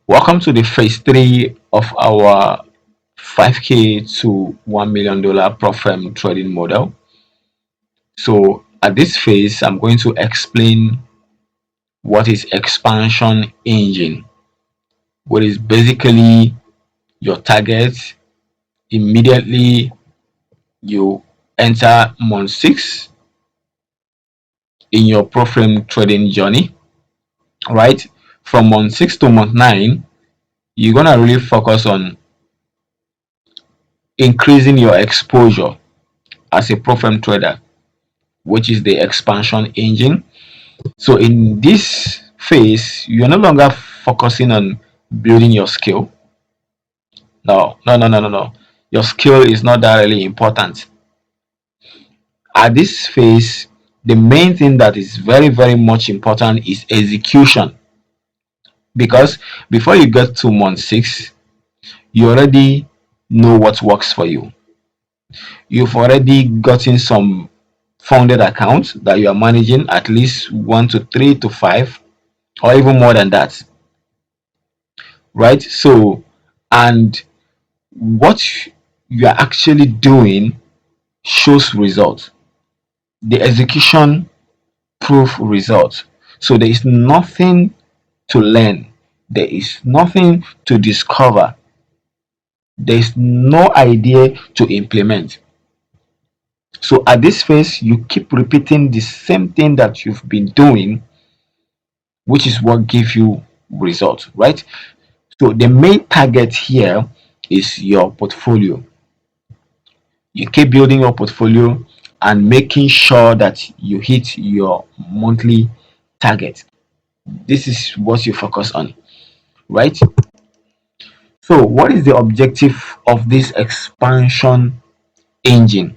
Welcome to the phase 3 of our 5K to $1 million profit trading model. So, at this phase, I'm going to explain what is expansion engine, what is basically your target immediately you enter month 6 in your profit trading journey, right? From month 6 to month 9, you're going to really focus on increasing your exposure as a profit trader, which is the expansion engine. So in this phase, you're no longer focusing on building your skill. No, no, no, no, no, no. Your skill is not that really important. At this phase, the main thing that is very, very much important is execution. Because before you get to month 6, you already know what works for you. You've already gotten some funded accounts that you are managing, at least 1 to 3 to 5, or even more than that, right? So, and what you are actually doing shows results. The execution proof results. So there is nothing to learn, there is nothing to discover, there is no idea to implement. So at this phase, you keep repeating the same thing that you've been doing, which is what gives you results, right? So the main target here is your portfolio. You keep building your portfolio and making sure that you hit your monthly target. This is what you focus on, right? So what is the objective of this expansion engine?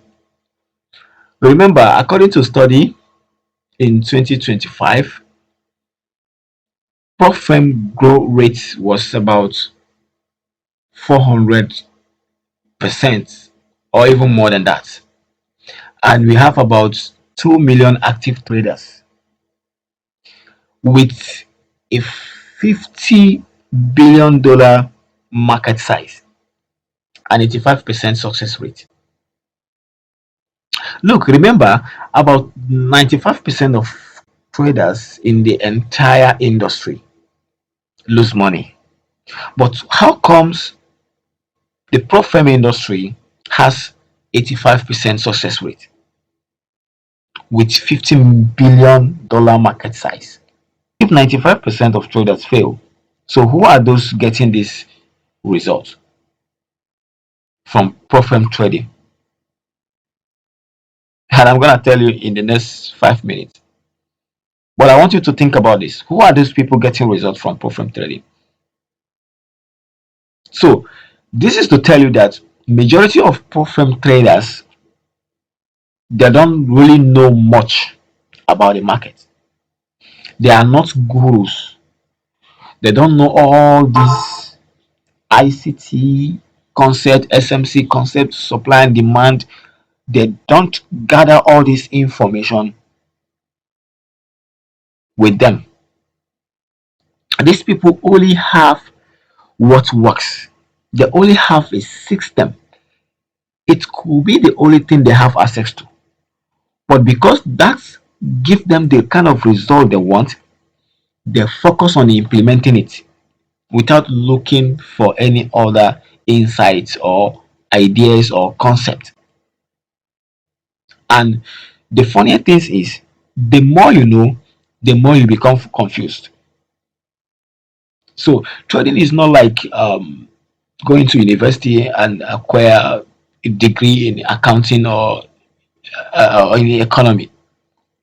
Remember, according to study in 2025, prop firm growth rate was about 400% or even more than that, and we have about 2 million active traders with a $50 billion market size and 85% success rate. Look, remember, about 95% of traders in the entire industry lose money. But how comes the prop firm industry has 85% success rate with $50 billion market size? If 95% of traders fail, so who are those getting this result from prop firm trading? And I'm going to tell you in the next 5 minutes. But I want you to think about this. Who are those people getting results from prop firm trading? So this is to tell you that majority of prop firm traders, they don't really know much about the market. They are not gurus. They don't know all these ICT concept, SMC concept, supply and demand. They don't gather all this information with them. These people only have what works. They only have a system. It could be the only thing they have access to. But because that gives them the kind of result they want, they focus on implementing it without looking for any other insights or ideas or concept. And the funny thing is, the more you know, the more you become confused. So trading is not like going to university and acquire a degree in accounting or in the economy,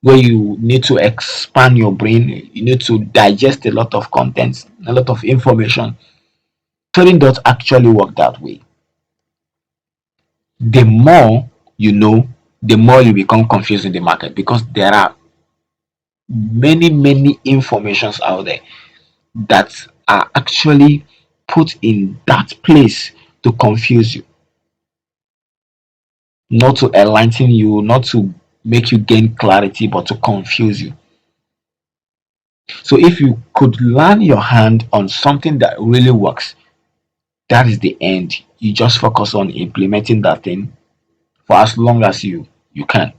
where you need to expand your brain, you need to digest a lot of content, a lot of information. Trading does actually work that way. The more you know, the more you become confused in the market because there are many informations out there that are actually put in that place to confuse you, not to enlighten you, not to make you gain clarity, but to confuse you. So if you could learn your hand on something that really works, that is the end. You just focus on implementing that thing for as long as you can.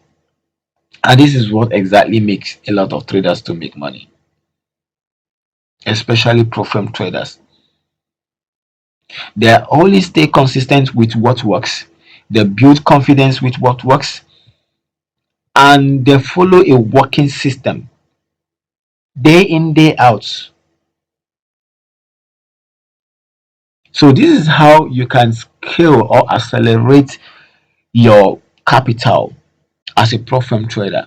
And this is what exactly makes a lot of traders to make money, especially pro firm traders. They always stay consistent with what works. They build confidence with what works, and they follow a working system day in, day out. So this is how you can scale or accelerate your capital as a pro firm trader.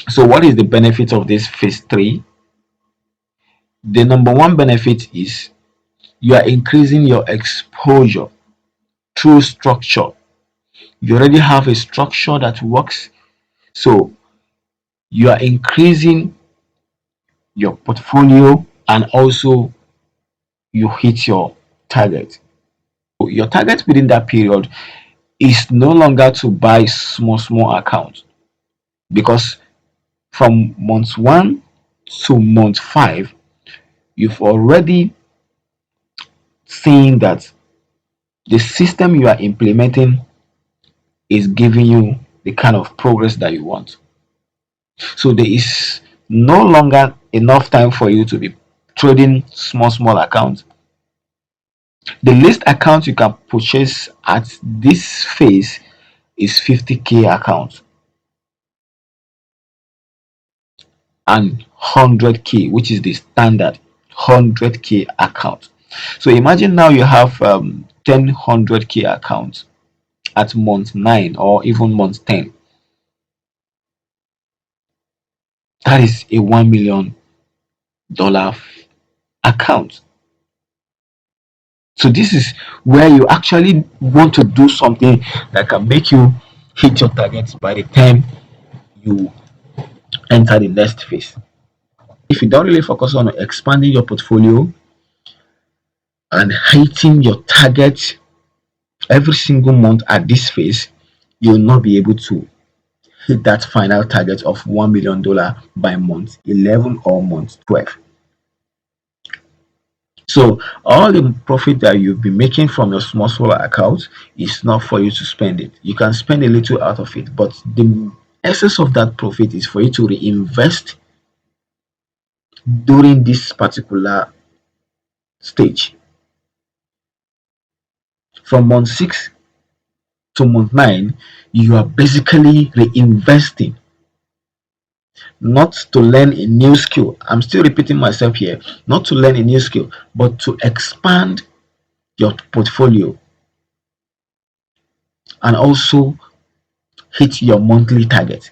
So what is the benefit of this phase three? The number one benefit is you are increasing your exposure through structure. You already have a structure that works, so you are increasing your portfolio, and also you hit your target. So your target within that period is no longer to buy small accounts, because from month one to month five, you've already seen that the system you are implementing is giving you the kind of progress that you want. So there is no longer enough time for you to be trading small accounts. The least account you can purchase at this phase is 50K account and 100K, which is the standard 100K account. So imagine now you have 10 100K accounts at month 9 or even month 10. That is a $1 million account. So this is where you actually want to do something that can make you hit your targets by the time you enter the next phase. If you don't really focus on expanding your portfolio and hitting your target every single month at this phase, you'll not be able to hit that final target of $1 million by month 11 or month 12. So all the profit that you've been making from your small account is not for you to spend it. You can spend a little out of it, but the essence of that profit is for you to reinvest during this particular stage. From month 6 to month 9, you are basically reinvesting, not to learn a new skill. I'm still repeating myself here, not to learn a new skill, but to expand your portfolio and also hit your monthly target.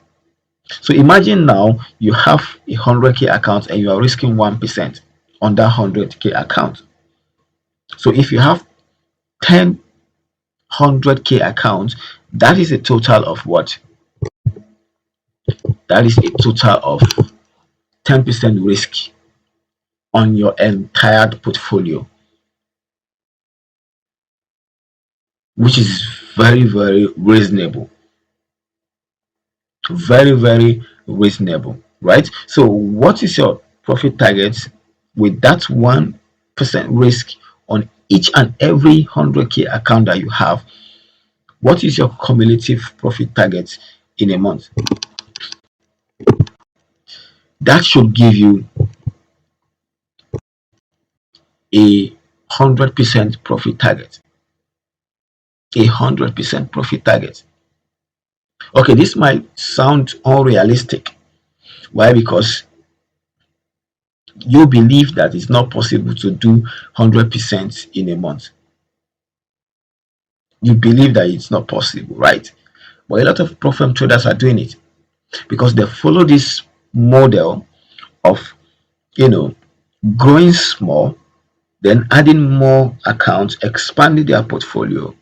So imagine now you have a 100K account and you are risking 1% on that 100K account. So if you have 10 100K accounts, that is a total of what? That is a total of 10% risk on your entire portfolio, which is very reasonable. Very reasonable, right? So what is your profit target with that 1% risk on each and every 100K account that you have? What is your cumulative profit target in a month? That should give you a 100% profit target. 100% profit target. Okay, this might sound unrealistic. Why? Because you believe that it's not possible to do 100% in a month. You believe that it's not possible, right? But a lot of pro firm traders are doing it because they follow this model of, you know, growing small, then adding more accounts, expanding their portfolio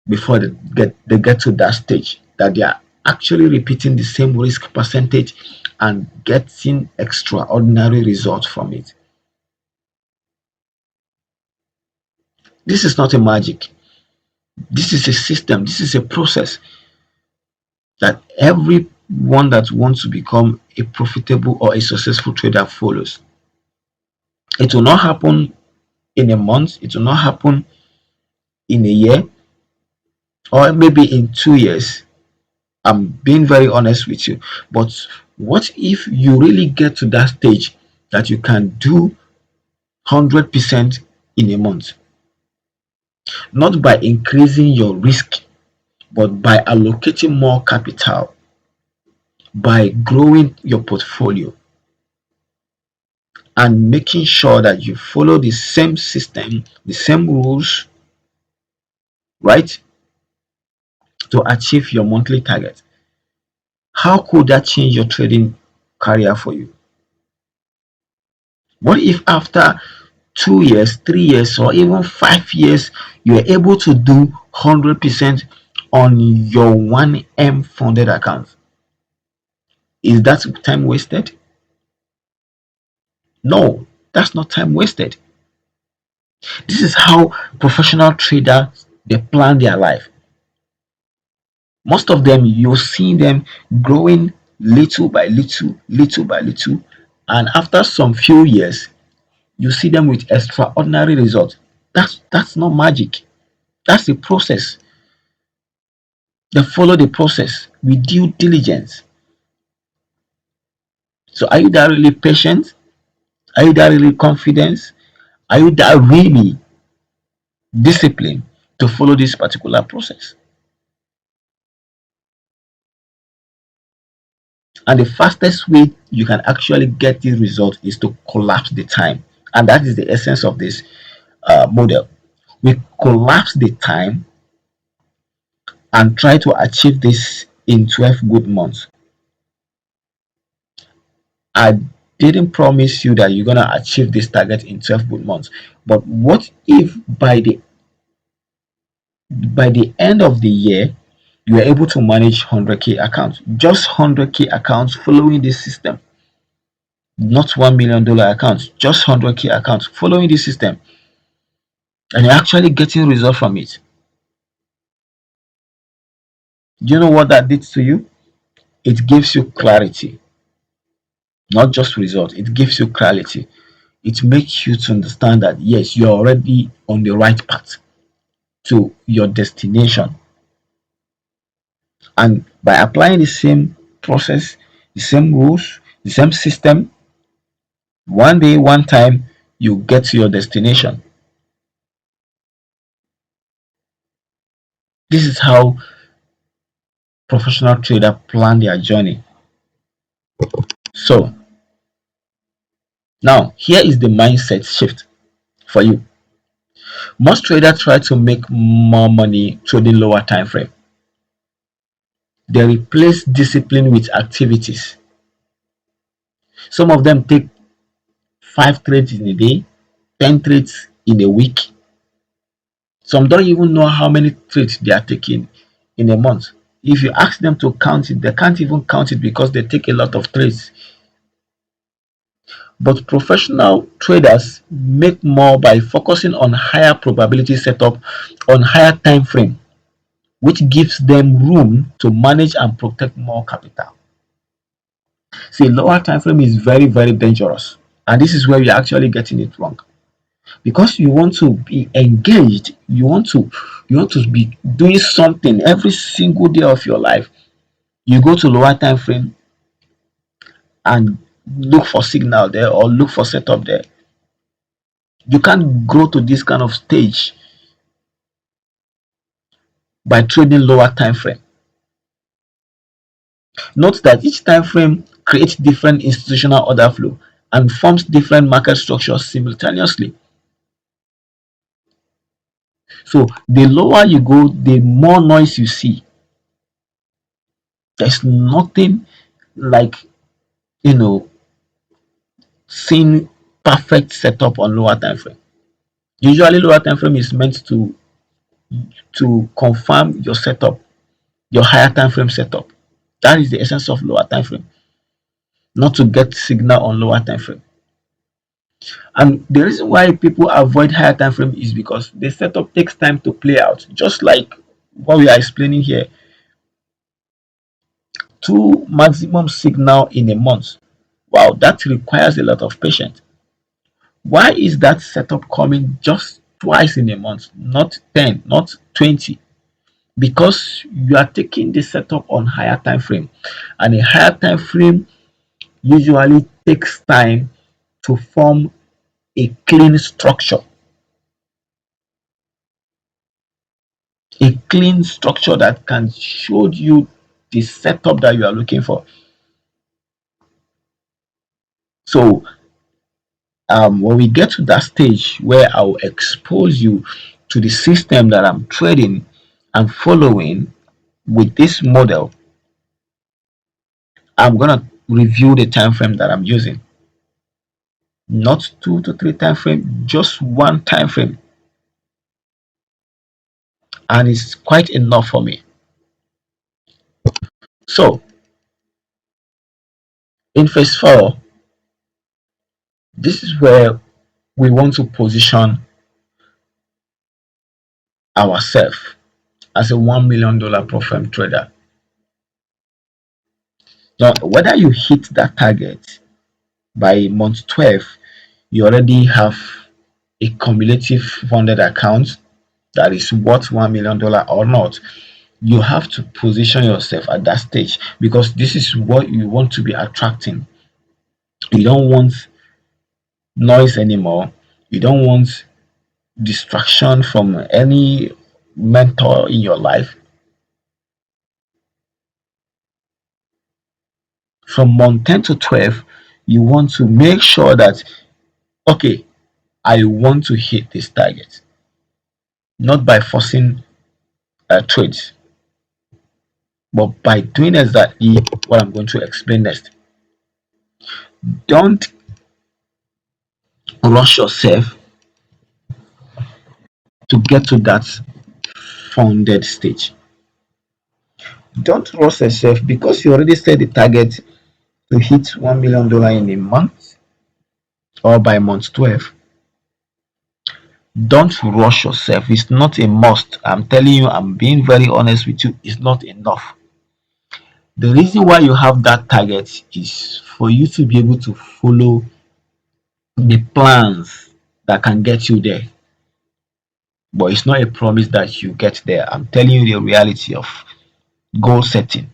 before they get to that stage that they are actually repeating the same risk percentage and getting extraordinary results from it. This is not a magic. This is a system. This is a process that everyone that wants to become a profitable or a successful trader follows. It will not happen in a month, it will not happen in a year, or maybe in 2 years. I'm being very honest with you. But what if you really get to that stage that you can do 100% in a month? Not by increasing your risk, but by allocating more capital, by growing your portfolio, and making sure that you follow the same system, the same rules, right, to achieve your monthly target. How could that change your trading career for you? What if after 2 years, 3 years, or even 5 years, you are able to do 100% on your 1M funded account? Is that time wasted? No, that's not time wasted. This is how professional traders they plan their life. Most of them, you'll see them growing little by little, little by little, and after some few years, you see them with extraordinary results. That's not magic. That's the process. They follow the process with due diligence. So are you that really patient? Are you that really confident? Are you that really disciplined to follow this particular process? And the fastest way you can actually get this result is to collapse the time. And that is the essence of this model. We collapse the time and try to achieve this in 12 good months. I didn't promise you that you're going to achieve this target in 12 good months. But what if by the end of the year you are able to manage 100k accounts, just 100k accounts following this system, not $1 million accounts, just 100k accounts following this system, and you're actually getting results from it? Do you know what that did to you? It gives you clarity, not just results. It gives you clarity. It makes you to understand that yes, you're already on the right path to your destination. And by applying the same process, the same rules, the same system, one day, one time, you get to your destination. This is how professional traders plan their journey. So now here is the mindset shift for you. Most traders try to make more money trading lower time frame. They replace discipline with activities. Some of them take 5 trades in a day, 10 trades in a week. Some don't even know how many trades they are taking in a month. If you ask them to count it, they can't even count it because they take a lot of trades. But professional traders make more by focusing on higher probability setup on higher time frame, which gives them room to manage and protect more capital. See, lower time frame is very, very dangerous. And this is where you're actually getting it wrong. Because you want to be engaged, you want to be doing something every single day of your life. You go to lower time frame and look for signal there or look for setup there. You can't grow to this kind of stage by trading lower time frame. Note that each time frame creates different institutional order flow and forms different market structures simultaneously. So the lower you go, the more noise you see. There's nothing like you know seeing perfect setup on lower time frame. Usually lower time frame is meant to confirm your setup, your higher time frame setup. That is the essence of lower time frame, not to get signal on lower time frame. And the reason why people avoid higher time frame is because the setup takes time to play out, just like what we are explaining here. two maximum signal in a month. Wow, that requires a lot of patience. Why is that setup coming just twice in a month, not 10, not 20? Because you are taking the setup on higher time frame, and a higher time frame usually takes time to form a clean structure, a clean structure that can show you the setup that you are looking for. So when we get to that stage where I'll expose you to the system that I'm trading and following with this model, I'm gonna review the time frame that I'm using. Not 2 to 3 time frame, just one time frame, and it's quite enough for me. So in phase 4, this is where we want to position ourselves as a $1 million profile trader. Now, whether you hit that target by month 12, you already have a cumulative funded account that is worth $1 million or not. You have to position yourself at that stage, because this is what you want to be attracting. You don't want noise anymore. You don't want distraction from any mentor in your life. From month 10 to 12, you want to make sure that, okay, I want to hit this target, not by forcing trades, but by doing exactly what I'm going to explain next. Don't rush yourself to get to that funded stage. Don't rush yourself because you already set the target to hit $1 million in a month or by month 12. Don't rush yourself. It's not a must. I'm telling you, I'm being very honest with you, it's not enough. The reason why you have that target is for you to be able to follow the plans that can get you there. But it's not a promise that you get there. I'm telling you the reality of goal setting.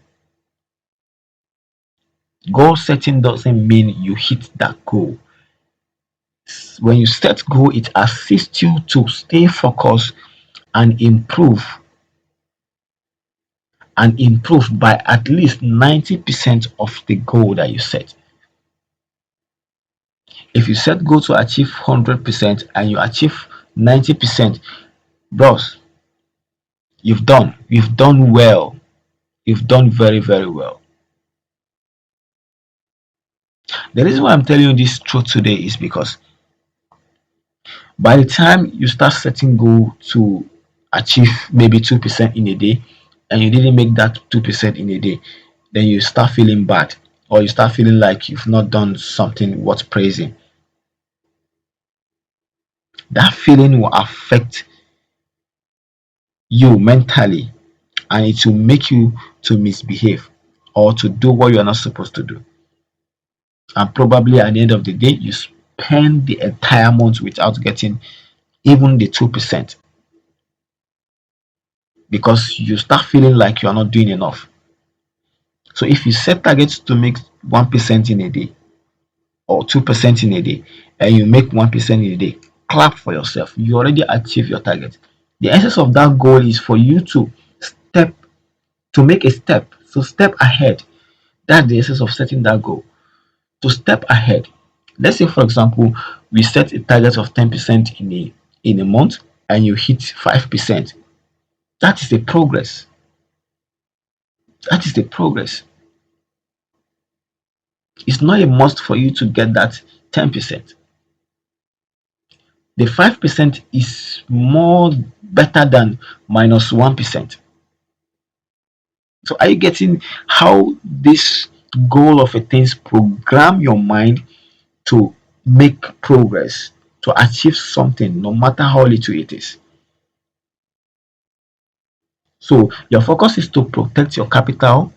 Goal setting doesn't mean you hit that goal. When you set goal, it assists you to stay focused and improve by at least 90% of the goal that you set. If you set goal to achieve 100% and you achieve 90%, bros, you've done well. You've done very, very well. The reason why I'm telling you this truth today is because by the time you start setting goal to achieve maybe 2% in a day, and you didn't make that 2% in a day, then you start feeling bad, or you start feeling like you've not done something worth praising. That feeling will affect you mentally, and it will make you to misbehave or to do what you are not supposed to do. And probably at the end of the day, you spend the entire month without getting even the 2%, because you start feeling like you are not doing enough. So if you set targets to make 1% in a day or 2% in a day, and you make 1% in a day, clap for yourself. You already achieved your target. The essence of that goal is for you to step to make a step, so step ahead. That's the essence of setting that goal. To step ahead. Let's say, for example, we set a target of 10% in a month, and you hit 5%. That is the progress. That is the progress. It's not a must for you to get that 10%. The 5% is more better than minus 1%. So are you getting how this goal of a things program your mind to make progress, to achieve something, no matter how little it is? So your focus is to protect your capital,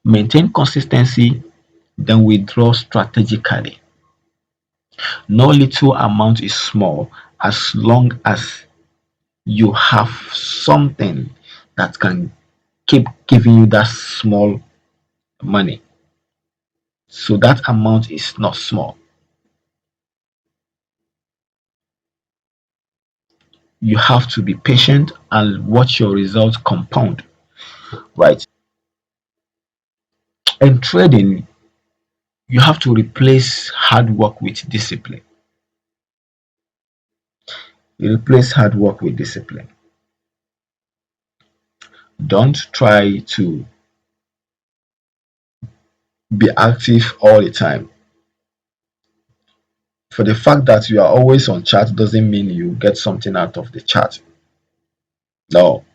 Maintain consistency, then withdraw strategically. No little amount is small as long as you have something that can keep giving you that small money. So that amount is not small. You have to be patient and watch your results compound, right? In trading, you have to replace hard work with discipline. You replace hard work with discipline. Don't try to be active all the time. For the fact that you are always on chat doesn't mean you get something out of the chat. No,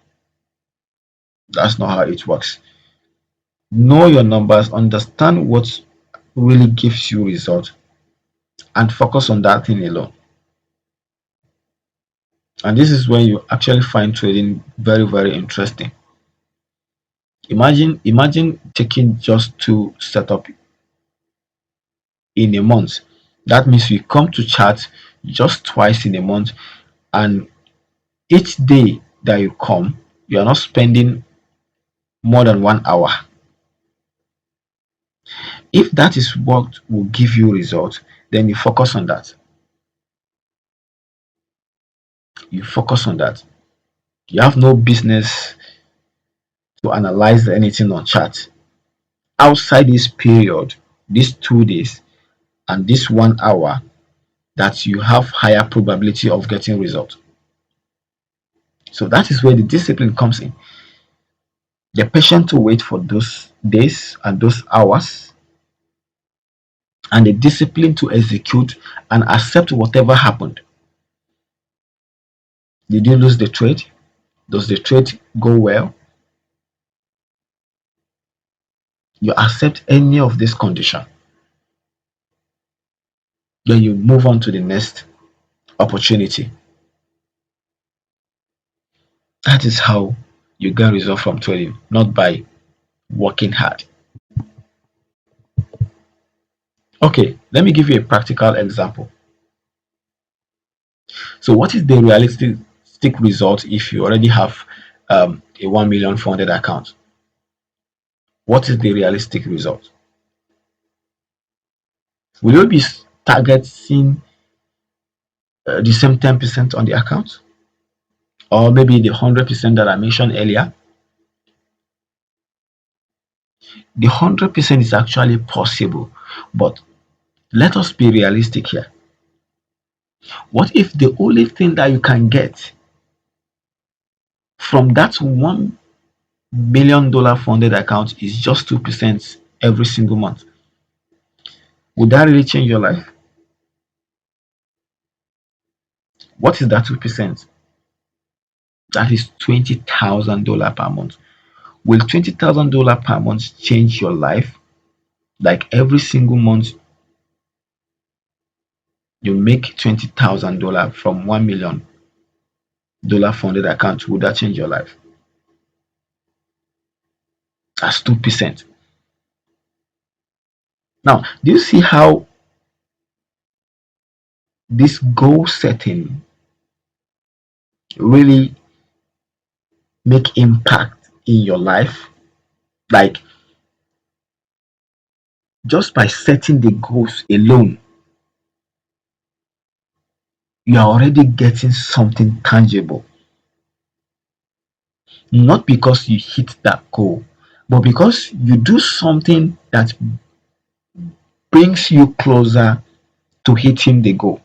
that's not how it works. Know your numbers, understand what really gives you result, and focus on that thing alone. And this is when you actually find trading very, very interesting. Imagine taking just two setup in a month. That means we come to chat just twice in a month, and each day that you come, you are not spending more than 1 hour. If that is what will give you results, then you focus on that. You focus on that. You have no business to analyze anything on chat. Outside this period, these 2 days and this 1 hour, that you have higher probability of getting results. So that is where the discipline comes in. The patience to wait for those days and those hours, and the discipline to execute and accept whatever happened. Did you lose the trade? Does the trade go well? You accept any of this condition. Then you move on to the next opportunity. That is how you get result from trading, not by working hard. Okay, let me give you a practical example. So, what is the realistic result if you already have a 1,400,000 account? What is the realistic result? Will you be targeting the same 10% on the account, or maybe the 100% that I mentioned earlier? The 100% is actually possible, but let us be realistic here. What if the only thing that you can get from that $1 million funded account is just 2% every single month? Would that really change your life? What is that 2%? That is $20,000 per month. Will $20,000 per month change your life? Like every single month you make $20,000 from $1 million funded account. Would that change your life? That's 2%. Now, do you see how this goal setting really make impact in your life? Like, just by setting the goals alone, you are already getting something tangible. Not because you hit that goal, but because you do something that brings you closer to hitting the goal.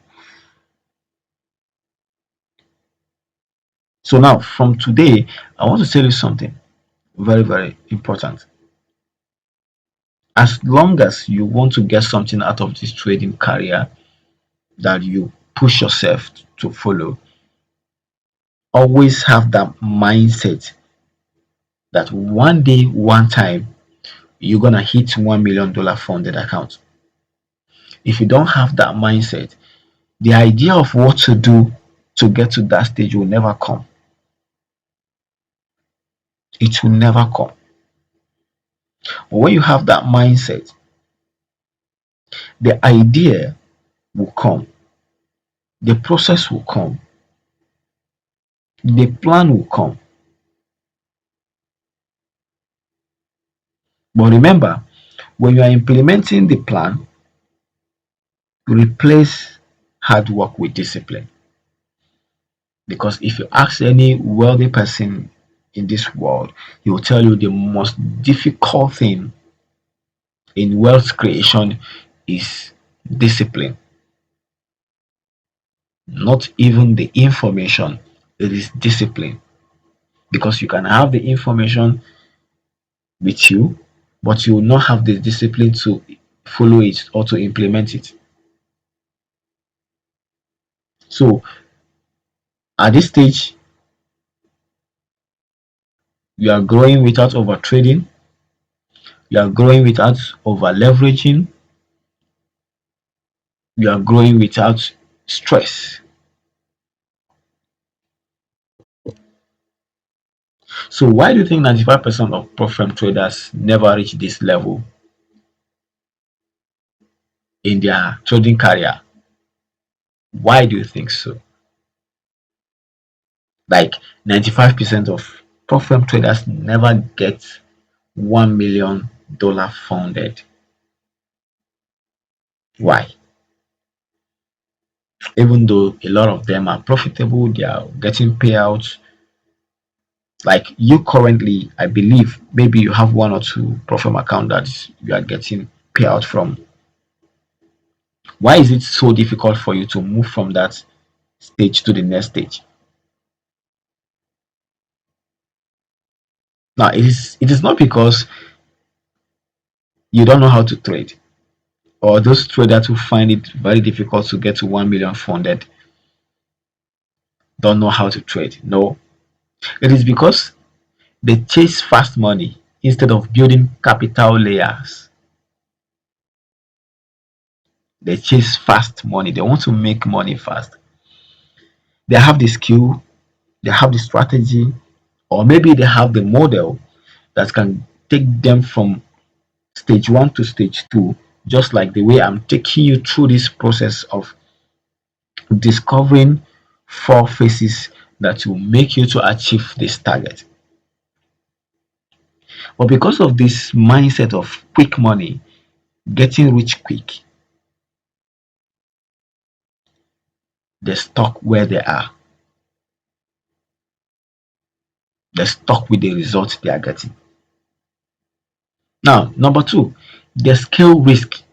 So now, from today, I want to tell you something very, very important. As long as you want to get something out of this trading career that you push yourself to follow, always have that mindset that one day, one time, you're gonna hit $1 million funded account. If you don't have that mindset, the idea of what to do to get to that stage will never come. It will never come. But when you have that mindset, the idea will come, the process will come, the plan will come. But remember, when you are implementing the plan, replace hard work with discipline. Because if you ask any wealthy person in this world, he will tell you the most difficult thing in wealth creation is discipline, not even the information, it is discipline. Because you can have the information with you, but you will not have the discipline to follow it or to implement it. So at this stage, you are growing without over trading, you are growing without over leveraging, you are growing without stress. So why do you think 95% of prop firm traders never reach this level in their trading career? Why do you think so? Like 95% of prop firm traders never get $1 million funded. Why? Even though a lot of them are profitable, they are getting payouts. Like you currently, I believe maybe you have one or two prop firm account that you are getting payout from. Why is it so difficult for you to move from that stage to the next stage? Now it is not because you don't know how to trade, or those traders who find it very difficult to get to 1 million funded don't know how to trade. No, it is because they chase fast money instead of building capital layers. They chase fast money. They want to make money fast. They have the skill, they have the strategy, or maybe they have the model that can take them from stage one to stage two, just like the way I'm taking you through this process of discovering four phases that will make you to achieve this target. But because of this mindset of quick money, getting rich quick, they're stuck where they are. They're stuck with the results they are getting. Now, number two, they scale risk,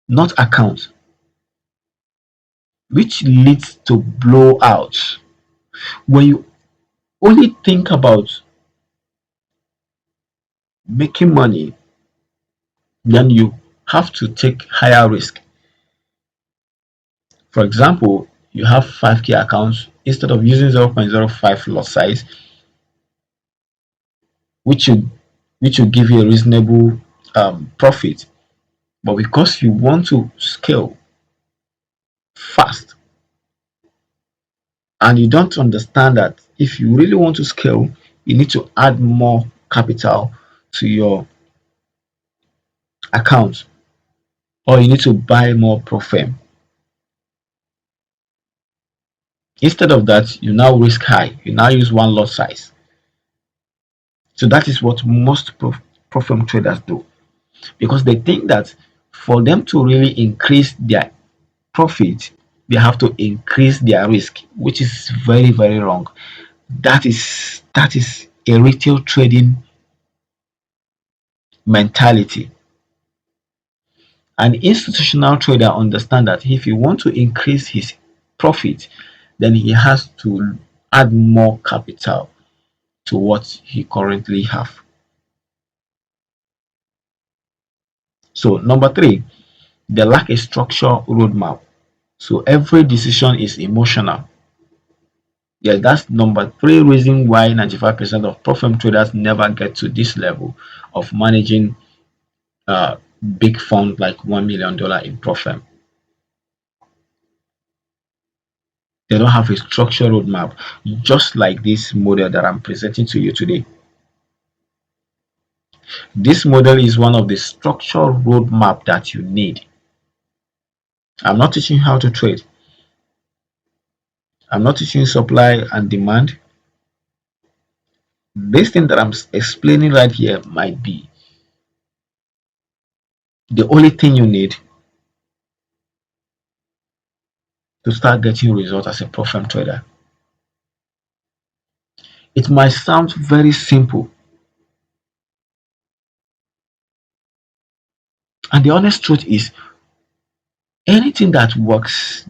not account, which leads to blowouts. When you only think about making money, then you have to take higher risk. For example, you have 5K accounts, instead of using 0.05 lot size, which you which will give you a reasonable profit. But because you want to scale fast and you don't understand that if you really want to scale, you need to add more capital to your account, or you need to buy more profit. Instead of that, you now risk high. You now use one lot size. So that is what most profit traders do, because they think that for them to really increase their profit, they have to increase their risk, which is very, very wrong. That is a retail trading mentality. An institutional trader understands that if he wants to increase his profit, then he has to add more capital to what he currently have. So number three, they lack a structure roadmap. So every decision is emotional. Yeah, that's number three reason why 95% of profit traders never get to this level of managing uh, big fund like $1 million in profit. They don't have a structured roadmap, just like this model that I'm presenting to you today. This model is one of the structural roadmap that you need. I'm not teaching you how to trade. I'm not teaching you supply and demand. This thing that I'm explaining right here might be the only thing you need to start getting results as a professional trader. It might sound very simple, and the honest truth is anything that works,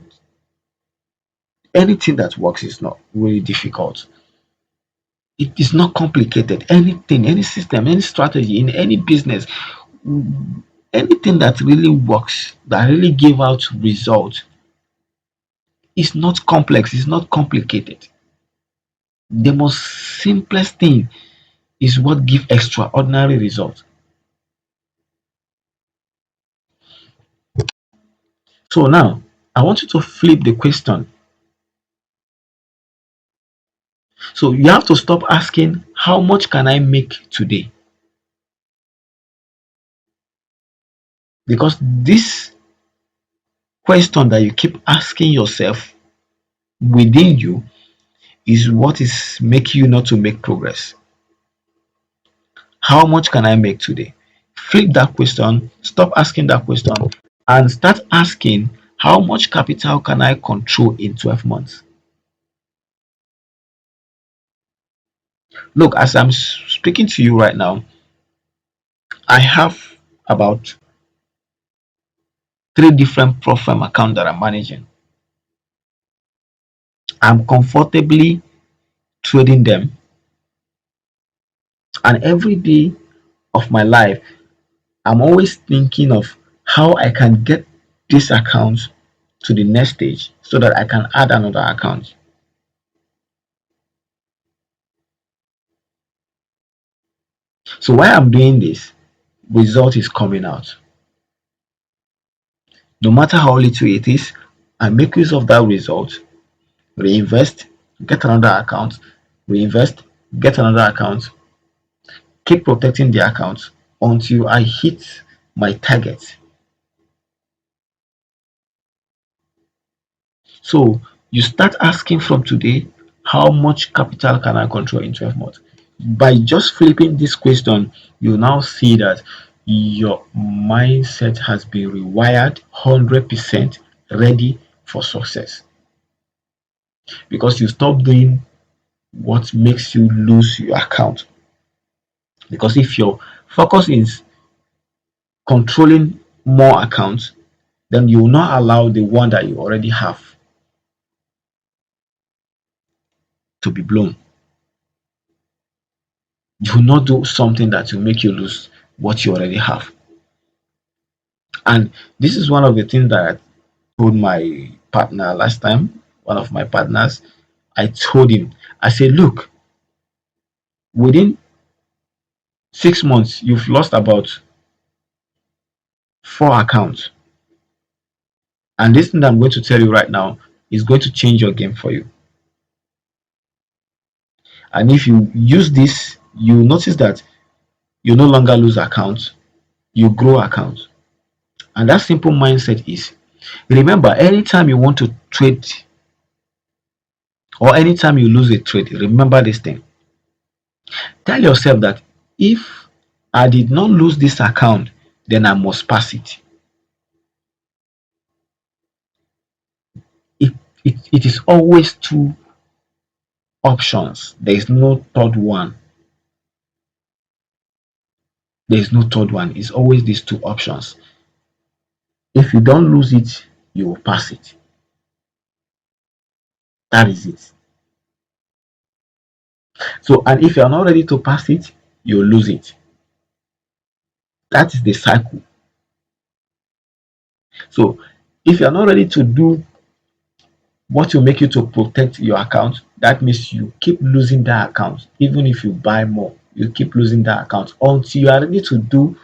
anything that works is not really difficult. It is not complicated. Anything, any system, any strategy in any business, anything that really works, that really give out results, is not complex, it's not complicated. The most simplest thing is what give extraordinary results. So now I want you to flip the question. So you have to stop asking how much can I make today? Because this question that you keep asking yourself within you is what is making you not to make progress. How much can I make today? Flip that question, stop asking that question, and start asking how much capital can I control in 12 months? Look, as I'm speaking to you right now, I have about three different pro firm accounts that I'm managing. I'm comfortably trading them, and every day of my life, I'm always thinking of how I can get this account to the next stage so that I can add another account. So while I'm doing this, result is coming out. No matter how little it is, I make use of that result, reinvest, get another account, reinvest, get another account, keep protecting the account until I hit my target. So you start asking from today, how much capital can I control in 12 months? By just flipping this question, you now see that your mindset has been rewired 100% ready for success because you stop doing what makes you lose your account. Because if your focus is controlling more accounts, then you will not allow the one that you already have to be blown. You will not do something that will make you lose what you already have. And this is one of the things that I told my partner last time, one of my partners. I told him, I said, look, within 6 months, you've lost about four accounts. And this thing that I'm going to tell you right now is going to change your game for you. And if you use this, you notice that you no longer lose accounts, you grow accounts. And that simple mindset is remember, anytime you want to trade or anytime you lose a trade, remember this thing. Tell yourself that if I did not lose this account, then I must pass it. It, it is always two options. There is no third one. There is no third one. It's always these two options. If you don't lose it, you will pass it. That is it. So, and if you're not ready to pass it, you'll lose it. That is the cycle. So, if you're not ready to do what will make you to protect your account, that means you keep losing that account. Even if you buy more, you keep losing that account until you are ready to do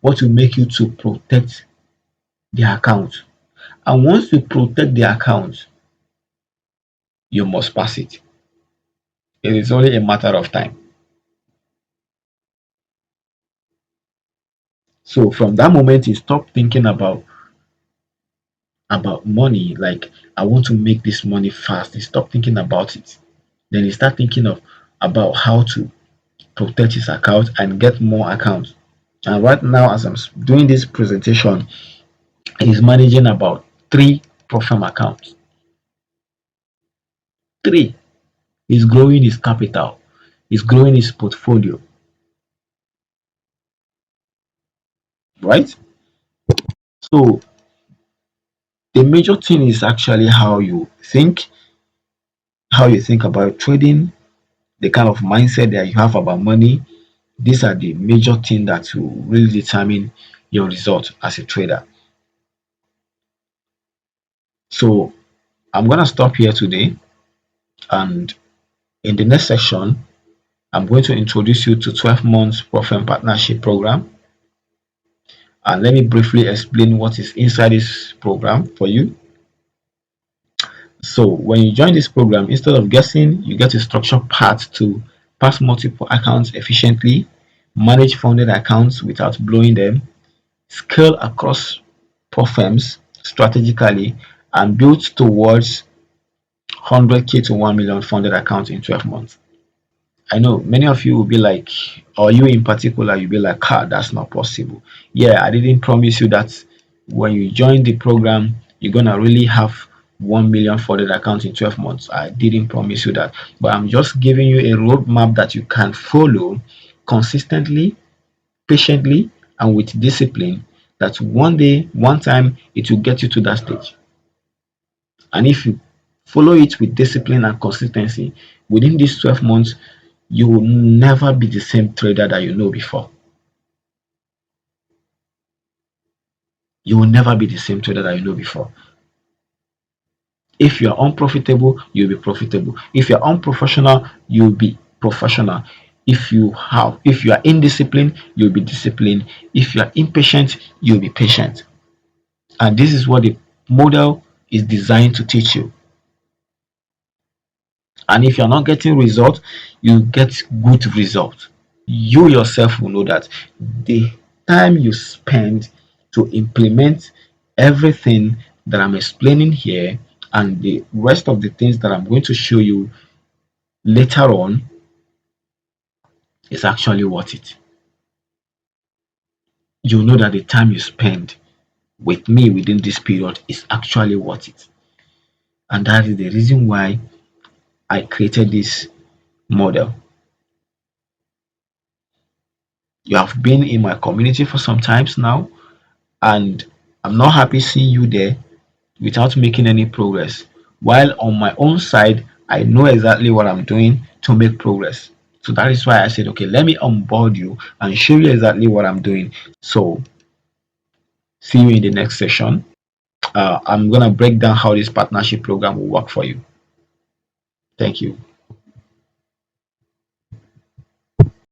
what will make you to protect the account. And once you protect the account, you must pass it. It is only a matter of time. So from that moment, he stopped thinking about money. Like, I want to make this money fast. He stopped thinking about it. Then he started thinking of about how to protect his account and get more accounts. And right now, as doing this presentation, he's managing about three Profirm accounts. Three. He's growing his capital. He's growing his portfolio. Right? So the major thing is actually how you think about trading, the kind of mindset that you have about money. These are the major things that will really determine your result as a trader. So I'm gonna stop here today, and in the next section, I'm going to introduce you to 12 months Profit Partnership Program. And let me briefly explain what is inside this program for you. So when you join this program, instead of guessing, you get a structured path to pass multiple accounts efficiently, manage funded accounts without blowing them, scale across firms strategically, and build towards 100K to 1 million funded accounts in 12 months. I know many of you will be like, or you in particular, you'll be like, ah, that's not possible. Yeah, I didn't promise you that when you join the program, you're gonna really have 1 million funded accounts in 12 months. I didn't promise you that, but I'm just giving you a roadmap that you can follow consistently, patiently, and with discipline. That one day, one time, it will get you to that stage. And if you follow it with discipline and consistency, within these 12 months, you will never be the same trader that you know before. You will never be the same trader that you know before. If you're unprofitable, you'll be profitable. If you're unprofessional, you'll be professional. If you are indisciplined, you'll be disciplined. If you are impatient, you'll be patient. And this is what the model is designed to teach you. And if you're not getting results, you get good results. You yourself will know that the time you spend to implement everything that I'm explaining here and the rest of the things that I'm going to show you later on is actually worth it. You know that the time you spend with me within this period is actually worth it. And that is the reason why I created this model. You have been in my community for some times now, and I'm not happy seeing you there without making any progress. While on my own side, I know exactly what I'm doing to make progress. So that is why I said, okay, let me onboard you and show you exactly what I'm doing. So see you in the next session. I'm gonna break down how this partnership program will work for you. Thank you.